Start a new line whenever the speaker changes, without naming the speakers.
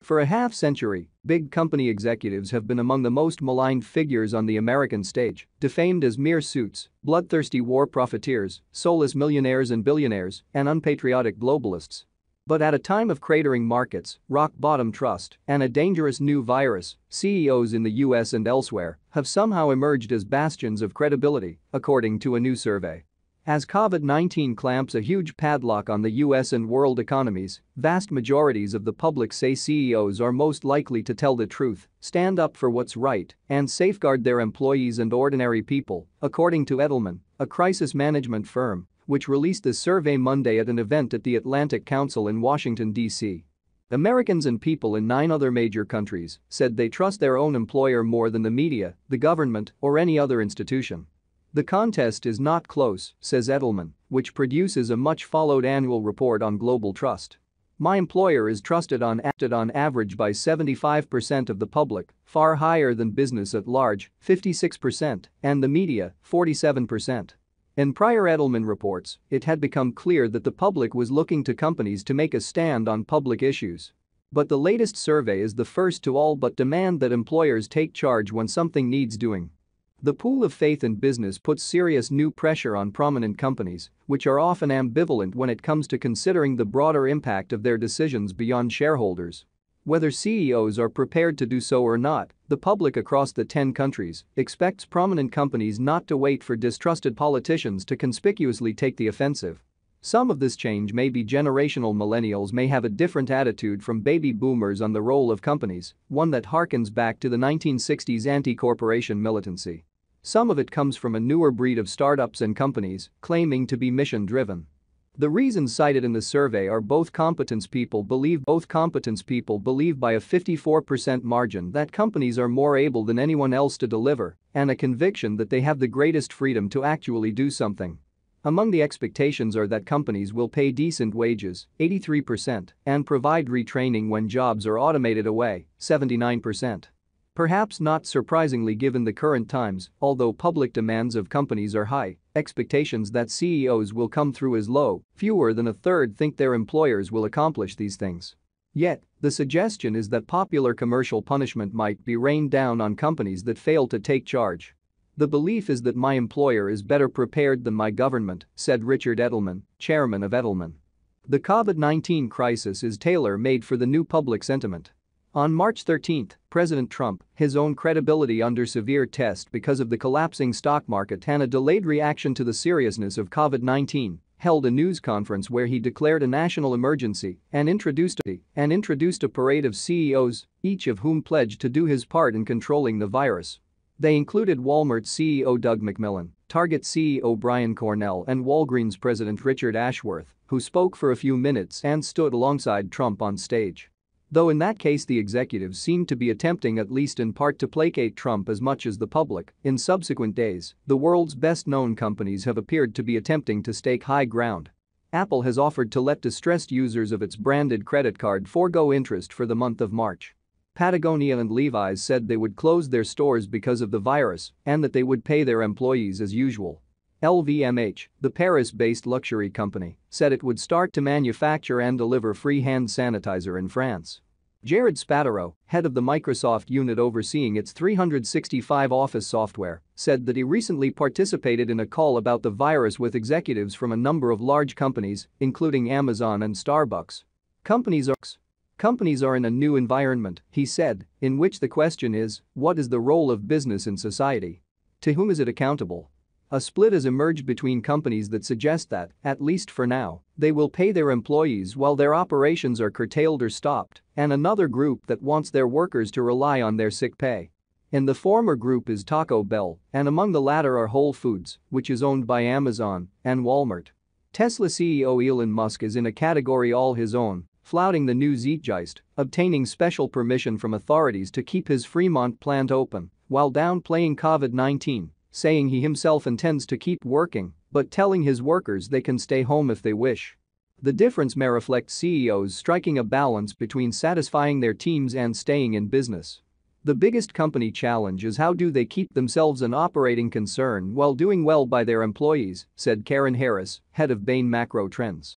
For a half-century, big company executives have been among the most maligned figures on the American stage, defamed as mere suits, bloodthirsty war profiteers, soulless millionaires and billionaires, and unpatriotic globalists. But at a time of cratering markets, rock-bottom trust, and a dangerous new virus, CEOs in the US and elsewhere have somehow emerged as bastions of credibility, according to a new survey. As COVID-19 clamps a huge padlock on the US and world economies, vast majorities of the public say CEOs are most likely to tell the truth, stand up for what's right, and safeguard their employees and ordinary people, according to Edelman, a crisis management firm, which released this survey Monday at an event at the Atlantic Council in Washington, D.C. Americans and people in 9 other major countries said they trust their own employer more than the media, the government, or any other institution. The contest is not close, says Edelman, which produces a much-followed annual report on global trust. My employer is trusted on average by 75% of the public, far higher than business at large, 56%, and the media, 47%. In prior Edelman reports, it had become clear that the public was looking to companies to make a stand on public issues. But the latest survey is the first to all but demand that employers take charge when something needs doing. The pool of faith in business puts serious new pressure on prominent companies, which are often ambivalent when it comes to considering the broader impact of their decisions beyond shareholders. Whether CEOs are prepared to do so or not, the public across the 10 countries expects prominent companies not to wait for distrusted politicians to conspicuously take the offensive. Some of this change may be generational. Millennials may have a different attitude from baby boomers on the role of companies, one that harkens back to the 1960s anti-corporation militancy. Some of it comes from a newer breed of startups and companies claiming to be mission-driven. The reasons cited in the survey are both competence people believe by a 54% margin that companies are more able than anyone else to deliver, and a conviction that they have the greatest freedom to actually do something. Among the expectations are that companies will pay decent wages, 83%, and provide retraining when jobs are automated away, 79%. Perhaps not surprisingly given the current times, although public demands of companies are high, expectations that CEOs will come through is low, fewer than a third think their employers will accomplish these things. Yet, the suggestion is that popular commercial punishment might be rained down on companies that fail to take charge. The belief is that my employer is better prepared than my government, said Richard Edelman, chairman of Edelman. The COVID-19 crisis is tailor-made for the new public sentiment. On March 13, President Trump, his own credibility under severe test because of the collapsing stock market and a delayed reaction to the seriousness of COVID-19, held a news conference where he declared a national emergency and introduced a parade of CEOs, each of whom pledged to do his part in controlling the virus. They included Walmart CEO Doug McMillon, Target CEO Brian Cornell, and Walgreens President Richard Ashworth, who spoke for a few minutes and stood alongside Trump on stage. Though in that case the executives seemed to be attempting at least in part to placate Trump as much as the public, in subsequent days, the world's best-known companies have appeared to be attempting to stake high ground. Apple has offered to let distressed users of its branded credit card forego interest for the month of March. Patagonia and Levi's said they would close their stores because of the virus and that they would pay their employees as usual. LVMH, the Paris-based luxury company, said it would start to manufacture and deliver free hand sanitizer in France. Jared Spataro, head of the Microsoft unit overseeing its 365 Office software, said that he recently participated in a call about the virus with executives from a number of large companies, including Amazon and Starbucks. Companies are in a new environment, he said, in which the question is, what is the role of business in society? To whom is it accountable? A split has emerged between companies that suggest that, at least for now, they will pay their employees while their operations are curtailed or stopped, and another group that wants their workers to rely on their sick pay. In the former group is Taco Bell, and among the latter are Whole Foods, which is owned by Amazon, and Walmart. Tesla CEO Elon Musk is in a category all his own, flouting the new zeitgeist, obtaining special permission from authorities to keep his Fremont plant open, while downplaying COVID-19. Saying he himself intends to keep working, but telling his workers they can stay home if they wish. The difference may reflect CEOs striking a balance between satisfying their teams and staying in business. The biggest company challenge is how do they keep themselves an operating concern while doing well by their employees, said Karen Harris, head of Bain Macro Trends.